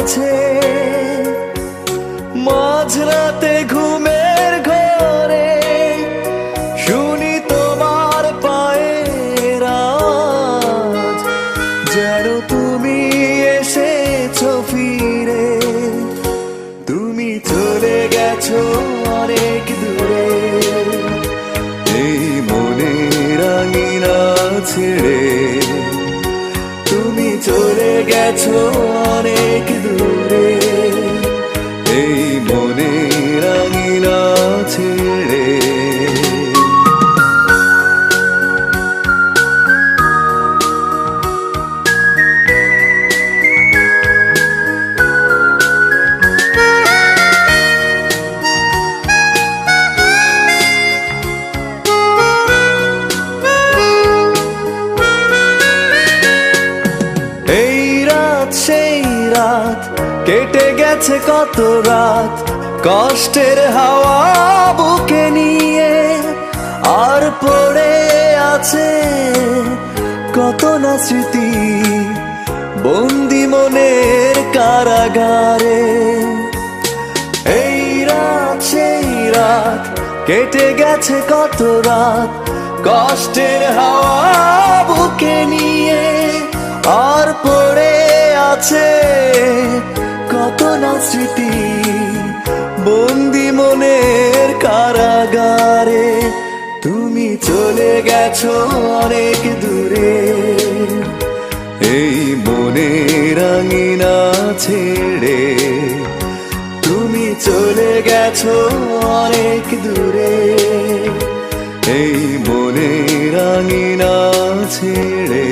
আছে মাঝরাতে ঘুমের ঘরে শুনি তোমার পায়ের আওয়াজ, যেন তুমি এসেছো ফিরে। তুমি চলে গেছো অনেক দূরে, এই মনের আঙিনা ছেড়ে। তুমি চলে গেছো অনেক দূরে, এই মনের আঙিনা ছেড়ে। এই রাত সেই রাত কেটে গেছে কত রাত কষ্টের হাওয়া বুকে নিয়ে, আর পড়ে আছে কত না স্মৃতি বন্দি মনের কারাগারে। এই রাত সেই রাত কেটে গেছে কত রাত কষ্টের হাওয়া বুকে নিয়ে, আর পড়ে আছে কত না স্মৃতি বন্দি মনের কারাগারে। তুমি চলে গেছো অনেক দূরে, এই মনের আঙিনা ছেড়ে। তুমি চলে গেছো অনেক দূরে, এই মনের আঙিনা ছেড়ে।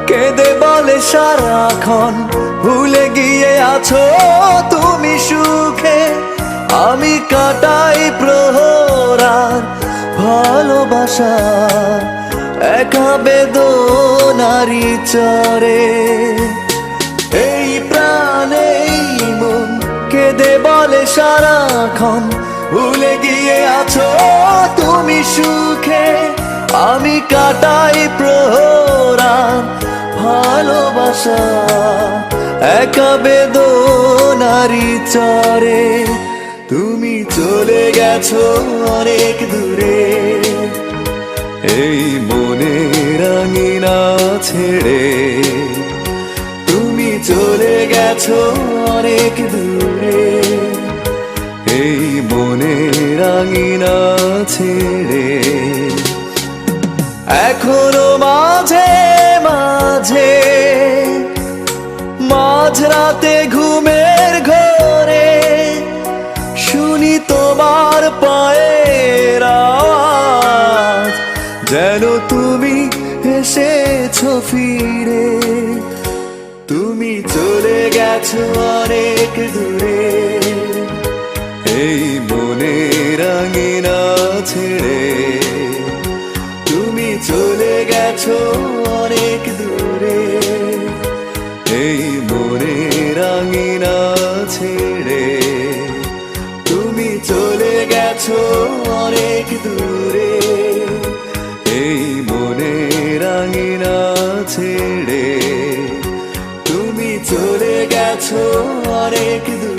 কেঁদে বলে সারাক্ষণ ভুলে গিয়ে আছো তুমি সুখে, আমি কাটাই প্রহর আর ভালোবাসা একা বেদনারি চরে। এই প্রাণে মন কেঁদে বলে সারাক্ষণ ভুলে গিয়ে আছো তুমি সুখে, আমি কাটাই প্রহর আর ভালোবাসা একা বেদনারি চরে। তুমি চলে গেছো অনেক দূরে, এই মনের আঙিনা ছেড়ে। তুমি চলে গেছো অনেক দূরে, এই মনের আঙিনা ছেড়ে। এখনো মাঝে মাঝে মাঝরাতে ঘুমের ঘরে শুনি তোমার পায়ের আওয়াজ, যেন তুমি এসেছো ফিরে। তুমি চলে গেছো অনেক দূরে, এই মনের আঙিনা ছেড়ে। তুমি চলে গেছো অনেক দূরে, এই মনের আঙিনা ছেড়ে। তুমি চলে গেছো অনেক দূরে, এই মনের আঙিনা ছেড়ে। তুমি চলে গেছো অনেক দূরে।